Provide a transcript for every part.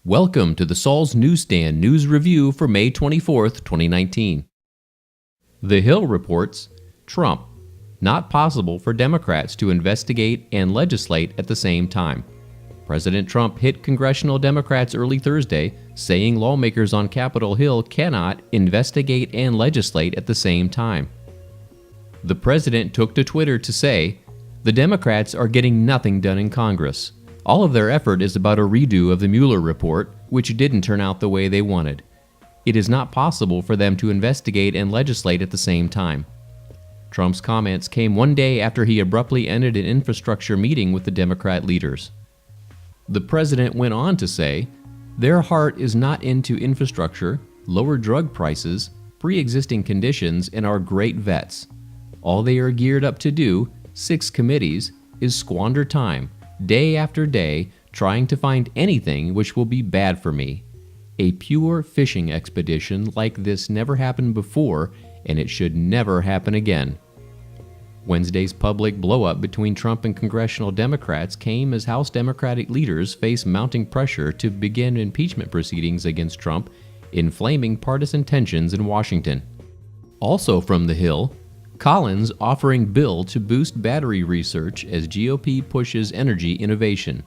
Welcome to the Saul's Newsstand News Review for May 24th, 2019. The Hill reports, Trump, not possible for Democrats to investigate and legislate at the same time. President Trump hit congressional Democrats early Thursday, saying lawmakers on Capitol Hill cannot investigate and legislate at the same time. The president took to Twitter to say, "The Democrats are getting nothing done in Congress. All of their effort is about a redo of the Mueller report, which didn't turn out the way they wanted. It is not possible for them to investigate and legislate at the same time." Trump's comments came one day after he abruptly ended an infrastructure meeting with the Democrat leaders. The president went on to say, "Their heart is not into infrastructure, lower drug prices, pre-existing conditions, and our great vets. All they are geared up to do, 6 committees, is squander time, day after day, trying to find anything which will be bad for me. A pure fishing expedition like this never happened before, and it should never happen again." Wednesday's public blow-up between Trump and congressional Democrats came as House Democratic leaders face mounting pressure to begin impeachment proceedings against Trump, inflaming partisan tensions in Washington. Also from the Hill, Collins offering bill to boost battery research as GOP pushes energy innovation.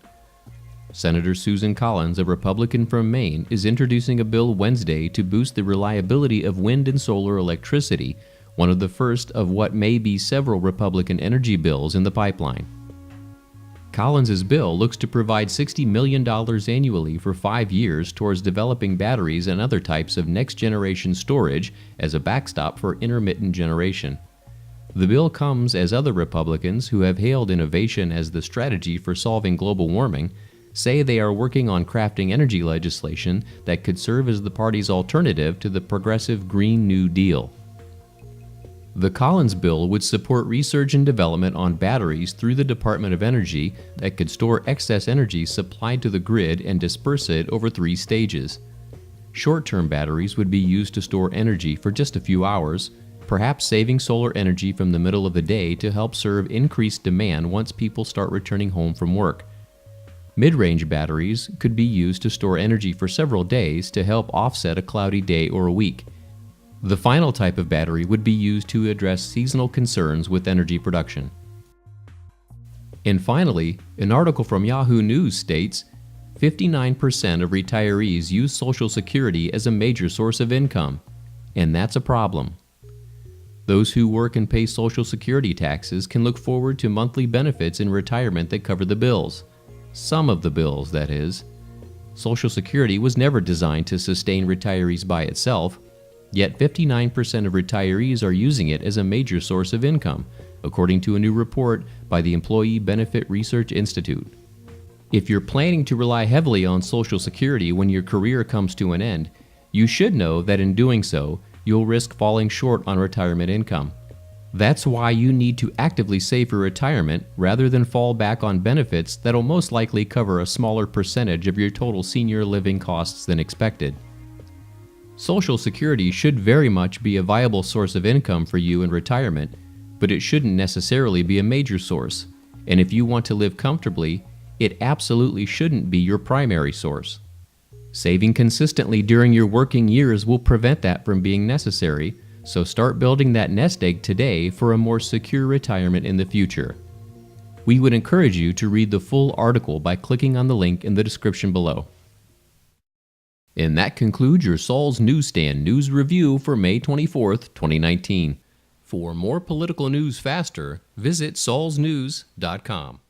Senator Susan Collins, a Republican from Maine, is introducing a bill Wednesday to boost the reliability of wind and solar electricity, one of the first of what may be several Republican energy bills in the pipeline. Collins's bill looks to provide $60 million annually for 5 years towards developing batteries and other types of next-generation storage as a backstop for intermittent generation. The bill comes as other Republicans who have hailed innovation as the strategy for solving global warming say they are working on crafting energy legislation that could serve as the party's alternative to the progressive Green New Deal. The Collins bill would support research and development on batteries through the Department of Energy that could store excess energy supplied to the grid and disperse it over 3 stages. Short-term batteries would be used to store energy for just a few hours, perhaps saving solar energy from the middle of the day to help serve increased demand once people start returning home from work. Mid-range batteries could be used to store energy for several days to help offset a cloudy day or a week. The final type of battery would be used to address seasonal concerns with energy production. And finally, an article from Yahoo News states, 59% of retirees use Social Security as a major source of income, and that's a problem. Those who work and pay Social Security taxes can look forward to monthly benefits in retirement that cover the bills. Some of the bills, that is. Social Security was never designed to sustain retirees by itself, yet 59% of retirees are using it as a major source of income, according to a new report by the Employee Benefit Research Institute. If you're planning to rely heavily on Social Security when your career comes to an end, you should know that in doing so, you'll risk falling short on retirement income. That's why you need to actively save for retirement rather than fall back on benefits that'll most likely cover a smaller percentage of your total senior living costs than expected. Social Security should very much be a viable source of income for you in retirement, but it shouldn't necessarily be a major source. And if you want to live comfortably, it absolutely shouldn't be your primary source. Saving consistently during your working years will prevent that from being necessary, so start building that nest egg today for a more secure retirement in the future. We would encourage you to read the full article by clicking on the link in the description below. And that concludes your Saul's Newsstand News Review for May 24th, 2019. For more political news faster, visit saulsnews.com.